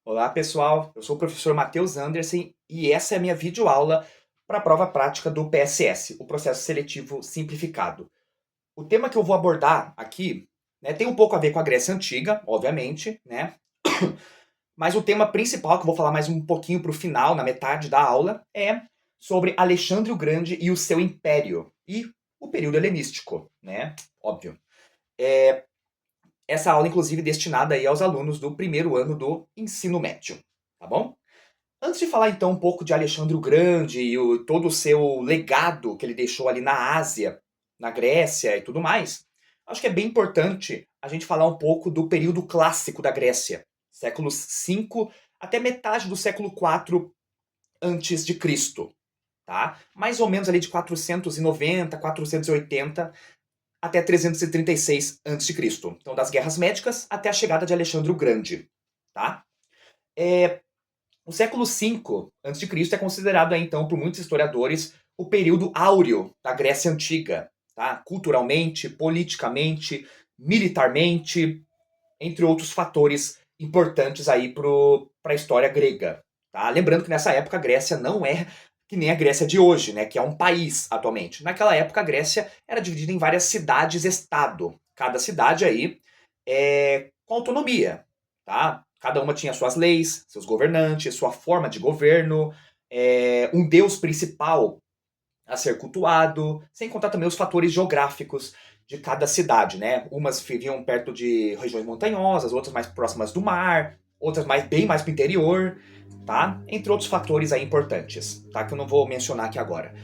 Olá pessoal, eu sou o professor Matheus Anderson e essa é a minha videoaula para a prova prática do PSS, o Processo Seletivo Simplificado. O tema que eu vou abordar aqui, tem um pouco a ver com a Grécia Antiga, obviamente, né? Mas o tema principal, que eu vou falar mais um pouquinho para o final, na metade da aula, é sobre Alexandre o Grande e o seu império e o período helenístico, né? Óbvio. Essa aula, inclusive, é destinada aí aos alunos do primeiro ano do ensino médio, tá bom? Antes de falar então um pouco de Alexandre o Grande e todo o seu legado que ele deixou ali na Ásia, na Grécia e tudo mais, acho que é bem importante a gente falar um pouco do período clássico da Grécia, séculos 5 até metade do século 4 antes de Cristo, tá? Mais ou menos ali de 490, 480 até 336 antes de Cristo. Então das guerras médicas até a chegada de Alexandre o Grande, tá? É, o século V a.C. é considerado, então, por muitos historiadores, o período áureo da Grécia Antiga, tá? Culturalmente, politicamente, militarmente, entre outros fatores importantes aí para a história grega. Tá? Lembrando que nessa época a Grécia não é que nem a Grécia de hoje, né? Que é um país atualmente. Naquela época a Grécia era dividida em várias cidades-estado. Cada cidade aí com autonomia, tá? Cada uma tinha suas leis, seus governantes, sua forma de governo, um deus principal a ser cultuado, sem contar também os fatores geográficos de cada cidade, né? Umas viviam perto de regiões montanhosas, outras mais próximas do mar, outras bem mais para o interior, tá? Entre outros fatores aí importantes, tá? Que eu não vou mencionar aqui agora.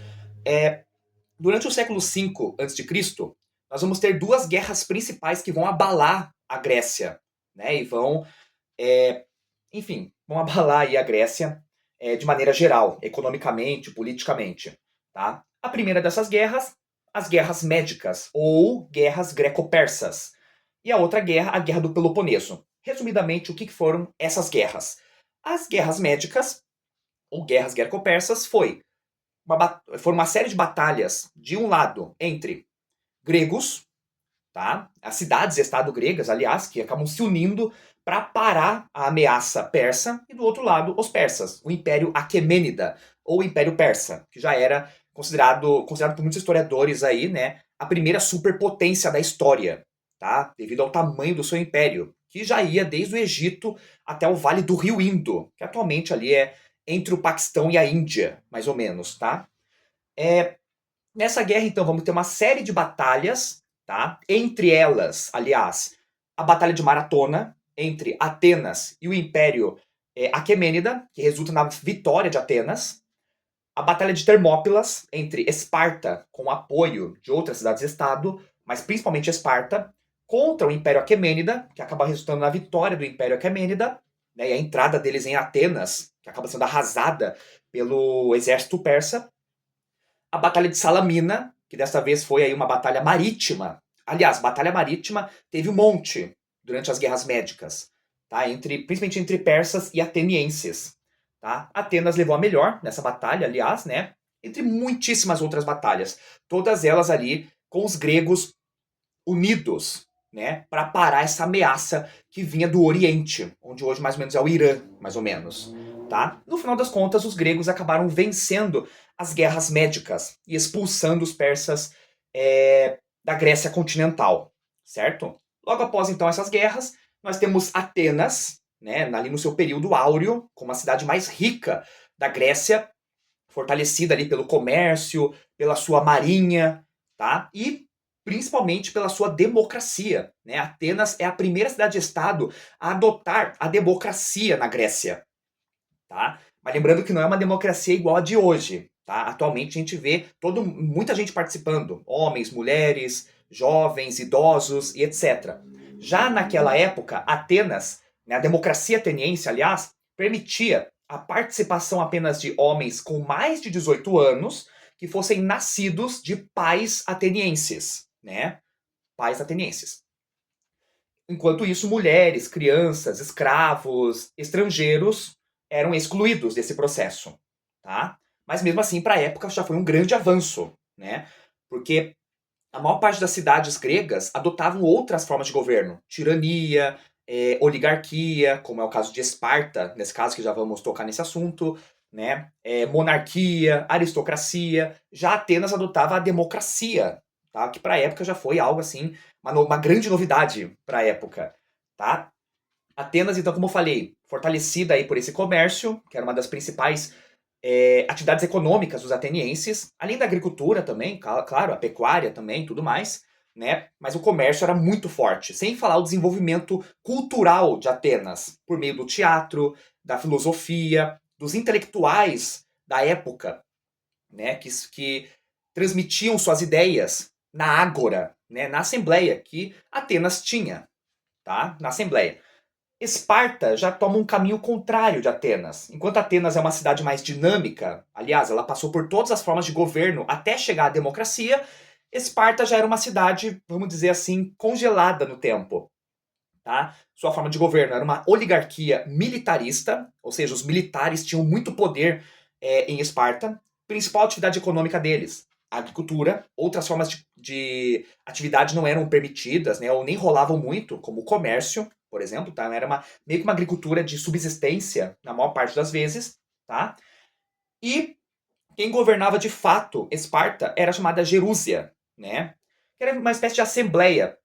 Durante o século V a.C., nós vamos ter duas guerras principais que vão abalar a Grécia, né? E vão enfim, vão abalar aí a Grécia de maneira geral, economicamente, politicamente. Tá? A primeira dessas guerras, as guerras médicas, ou guerras greco-persas. E a outra guerra, a Guerra do Peloponeso. Resumidamente, o que foram essas guerras? As guerras médicas, ou guerras greco-persas, foram uma série de batalhas, de um lado, entre gregos, tá? As cidades-estado gregas, aliás, que acabam se unindo para parar a ameaça persa, e do outro lado, os persas, o Império Aquemênida, ou Império Persa, que já era considerado por muitos historiadores aí, né, a primeira superpotência da história, tá? Devido ao tamanho do seu império, que já ia desde o Egito até o Vale do Rio Indo, que atualmente ali é entre o Paquistão e a Índia, mais ou menos, tá? Nessa guerra, então, vamos ter uma série de batalhas, tá? Entre elas, aliás, a Batalha de Maratona, entre Atenas e o Império Aquemênida, que resulta na vitória de Atenas. A Batalha de Termópilas, entre Esparta, com apoio de outras cidades-estado, mas principalmente Esparta, contra o Império Aquemênida, que acaba resultando na vitória do Império Aquemênida, né, e a entrada deles em Atenas, que acaba sendo arrasada pelo exército persa. A Batalha de Salamina, que dessa vez foi aí uma batalha marítima. Aliás, batalha marítima teve um monte durante as guerras médicas, tá? Principalmente entre persas e atenienses. Tá? Atenas levou a melhor nessa batalha, aliás, né? Entre muitíssimas outras batalhas. Todas elas ali com os gregos unidos, né? Para parar essa ameaça que vinha do Oriente, onde hoje mais ou menos é o Irã, mais ou menos. Tá? No final das contas, os gregos acabaram vencendo as guerras médicas e expulsando os persas da Grécia continental, certo? Logo após então essas guerras, nós temos Atenas, né, ali no seu período áureo, como a cidade mais rica da Grécia, fortalecida ali pelo comércio, pela sua marinha, tá? E principalmente pela sua democracia, né? Atenas é a primeira cidade-estado a adotar a democracia na Grécia, tá? Mas lembrando que não é uma democracia igual a de hoje, tá? Atualmente a gente vê muita gente participando, homens, mulheres, jovens, idosos e etc. Já naquela época, Atenas, né, a democracia ateniense, aliás, permitia a participação apenas de homens com mais de 18 anos que fossem nascidos de pais atenienses, né? Pais atenienses. Enquanto isso, mulheres, crianças, escravos, estrangeiros eram excluídos desse processo, tá? Mas mesmo assim, para a época já foi um grande avanço, né? Porque a maior parte das cidades gregas adotavam outras formas de governo, tirania, oligarquia, como é o caso de Esparta, nesse caso que já vamos tocar nesse assunto, né? Monarquia, aristocracia. Já Atenas adotava a democracia, tá? Que para a época já foi algo assim, uma grande novidade para a época, tá? Atenas, então, como eu falei, fortalecida aí por esse comércio, que era uma das principais atividades econômicas dos atenienses, além da agricultura também, claro, a pecuária também, tudo mais, né? Mas o comércio era muito forte, sem falar o desenvolvimento cultural de Atenas, por meio do teatro, da filosofia, dos intelectuais da época, né? Que transmitiam suas ideias na ágora, né? Na assembleia que Atenas tinha, tá? Na assembleia. Esparta já toma um caminho contrário de Atenas. Enquanto Atenas é uma cidade mais dinâmica, aliás, ela passou por todas as formas de governo até chegar à democracia, Esparta já era uma cidade, vamos dizer assim, congelada no tempo. Tá? Sua forma de governo era uma oligarquia militarista, ou seja, os militares tinham muito poder em Esparta. Principal atividade econômica deles, a agricultura. Outras formas de atividade não eram permitidas, né, ou nem rolavam muito, como o comércio, por exemplo. Tá? Era meio que uma agricultura de subsistência, na maior parte das vezes. Tá? E quem governava de fato Esparta era chamada Jerúsia, né? Que era uma espécie de assembleia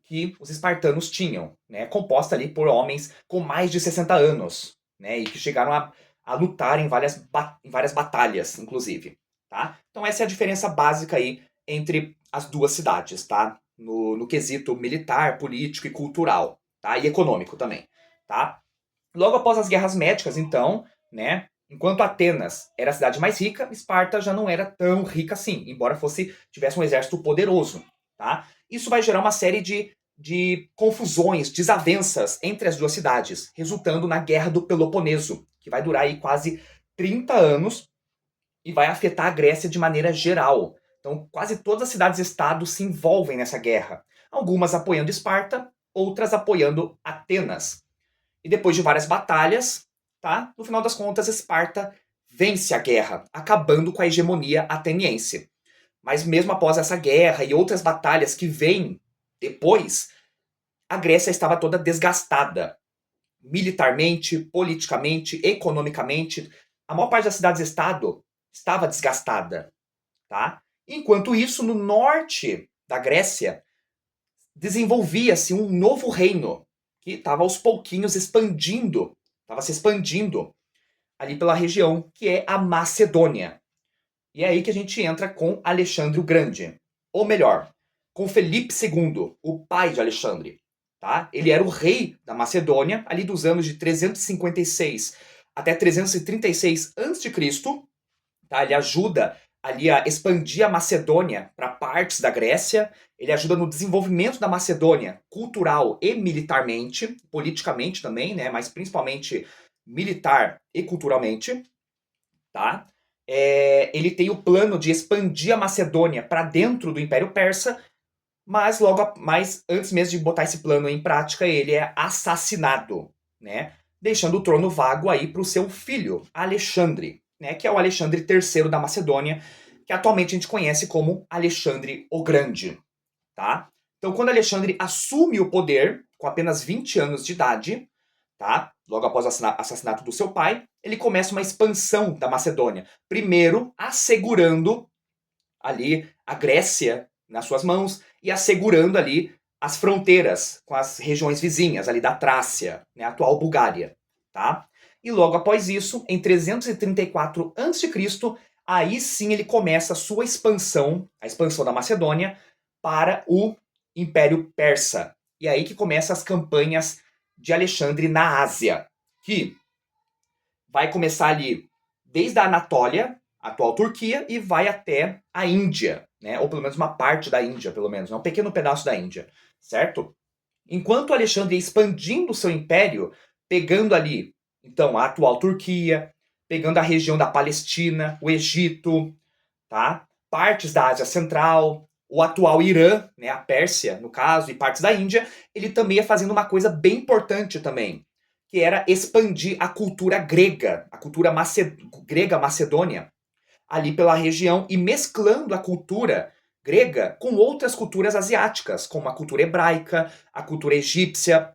que os espartanos tinham, né, composta ali por homens com mais de 60 anos, né, e que chegaram a lutar em várias batalhas, inclusive, tá? Então essa é a diferença básica aí entre as duas cidades, tá? No quesito militar, político e cultural, tá? E econômico também, tá? Logo após as guerras médicas, então, né, enquanto Atenas era a cidade mais rica, Esparta já não era tão rica assim, embora tivesse um exército poderoso, tá? Isso vai gerar uma série de confusões, desavenças entre as duas cidades, resultando na Guerra do Peloponeso, que vai durar aí quase 30 anos e vai afetar a Grécia de maneira geral. Então, quase todas as cidades-estado se envolvem nessa guerra, algumas apoiando Esparta, outras apoiando Atenas. E depois de várias batalhas, tá? No final das contas, Esparta vence a guerra, acabando com a hegemonia ateniense. Mas mesmo após essa guerra e outras batalhas que vêm depois, a Grécia estava toda desgastada. Militarmente, politicamente, economicamente. A maior parte das cidades-estado estava desgastada. Tá? Enquanto isso, no norte da Grécia, desenvolvia-se um novo reino que estava aos pouquinhos expandindo, estava se expandindo ali pela região, que é a Macedônia. E é aí que a gente entra com Alexandre o Grande. Ou melhor, com Felipe II, o pai de Alexandre. Tá? Ele era o rei da Macedônia, ali dos anos de 356 até 336 a.C. Tá? Ele ajuda ali a expandir a Macedônia para partes da Grécia. Ele ajuda no desenvolvimento da Macedônia cultural e militarmente, politicamente também, né? Mas principalmente militar e culturalmente. Tá? Ele tem o plano de expandir a Macedônia para dentro do Império Persa, mas antes mesmo de botar esse plano em prática, ele é assassinado, né? Deixando o trono vago aí para o seu filho, Alexandre, né? Que é o Alexandre III da Macedônia, que atualmente a gente conhece como Alexandre o Grande, tá? Então, quando Alexandre assume o poder, com apenas 20 anos de idade, tá? Logo após o assassinato do seu pai, ele começa uma expansão da Macedônia. Primeiro, assegurando ali a Grécia nas suas mãos e assegurando ali as fronteiras com as regiões vizinhas ali da Trácia, né, a atual Bulgária, tá? E logo após isso, em 334 a.C., aí sim ele começa a sua expansão, a expansão da Macedônia para o Império Persa. E aí que começam as campanhas de Alexandre na Ásia, que vai começar ali desde a Anatólia, a atual Turquia, e vai até a Índia, né? Ou pelo menos uma parte da Índia, pelo menos, né? Um pequeno pedaço da Índia, certo? Enquanto Alexandre ia expandindo o seu império, pegando ali, então, a atual Turquia, pegando a região da Palestina, o Egito, tá? Partes da Ásia Central, o atual Irã, né, a Pérsia, no caso, e partes da Índia, ele também ia fazendo uma coisa bem importante também, que era expandir a cultura grega, a cultura grega macedônia, ali pela região e mesclando a cultura grega com outras culturas asiáticas, como a cultura hebraica, a cultura egípcia,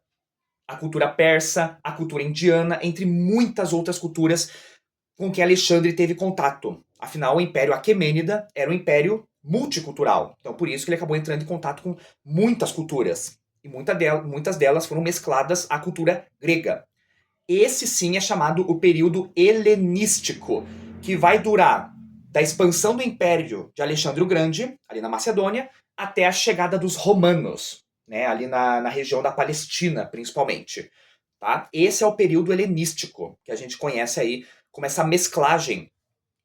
a cultura persa, a cultura indiana, entre muitas outras culturas com que Alexandre teve contato. Afinal, o Império Aquemênida era um império multicultural. Então, por isso que ele acabou entrando em contato com muitas culturas. E muitas delas foram mescladas à cultura grega. Esse sim é chamado o período helenístico, que vai durar da expansão do Império de Alexandre o Grande, ali na Macedônia, até a chegada dos romanos, né, ali na região da Palestina, principalmente. Tá? Esse é o período helenístico, que a gente conhece aí como essa mesclagem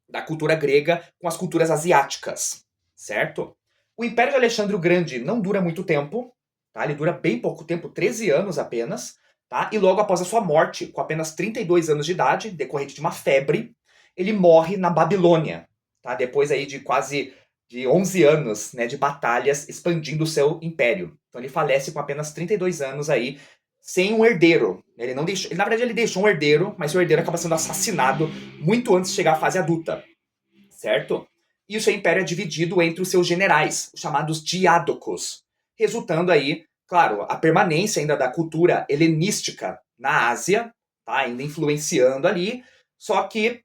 da cultura grega com as culturas asiáticas, certo? O Império de Alexandre o Grande não dura muito tempo, tá? Ele dura bem pouco tempo, 13 anos apenas, tá? E logo após a sua morte, com apenas 32 anos de idade, decorrente de uma febre, ele morre na Babilônia, tá? Depois aí de quase de 11 anos, né, de batalhas expandindo o seu império. Então ele falece com apenas 32 anos aí, sem um herdeiro. Ele não deixou, na verdade ele deixou um herdeiro, mas o herdeiro acaba sendo assassinado muito antes de chegar à fase adulta, certo? E o seu império é dividido entre os seus generais, os chamados diádocos, resultando aí, claro, a permanência ainda da cultura helenística na Ásia, tá? Ainda influenciando ali, só que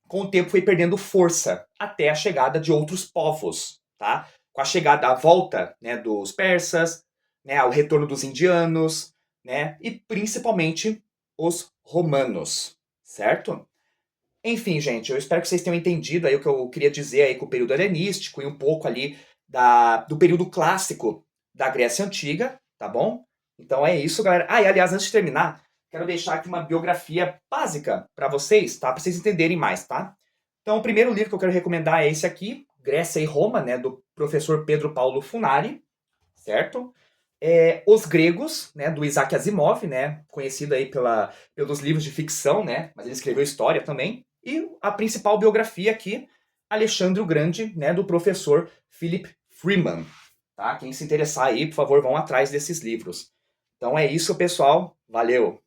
com o tempo foi perdendo força até a chegada de outros povos, tá? Com a chegada, a volta, né, dos persas, né, o retorno dos indianos, né, e principalmente os romanos, certo? Enfim, gente, eu espero que vocês tenham entendido aí o que eu queria dizer aí com o período helenístico e um pouco ali do período clássico da Grécia Antiga, tá bom? Então é isso, galera. Ah, e aliás, antes de terminar, quero deixar aqui uma biografia básica para vocês, tá? Para vocês entenderem mais, tá? Então, o primeiro livro que eu quero recomendar é esse aqui, Grécia e Roma, né, do professor Pedro Paulo Funari, certo? Os Gregos, né, do Isaac Asimov, né, conhecido aí pelos livros de ficção, né, mas ele escreveu história também. E a principal biografia aqui, Alexandre o Grande, né, do professor Philip Freeman. Tá? Quem se interessar aí, por favor, vão atrás desses livros. Então é isso, pessoal. Valeu!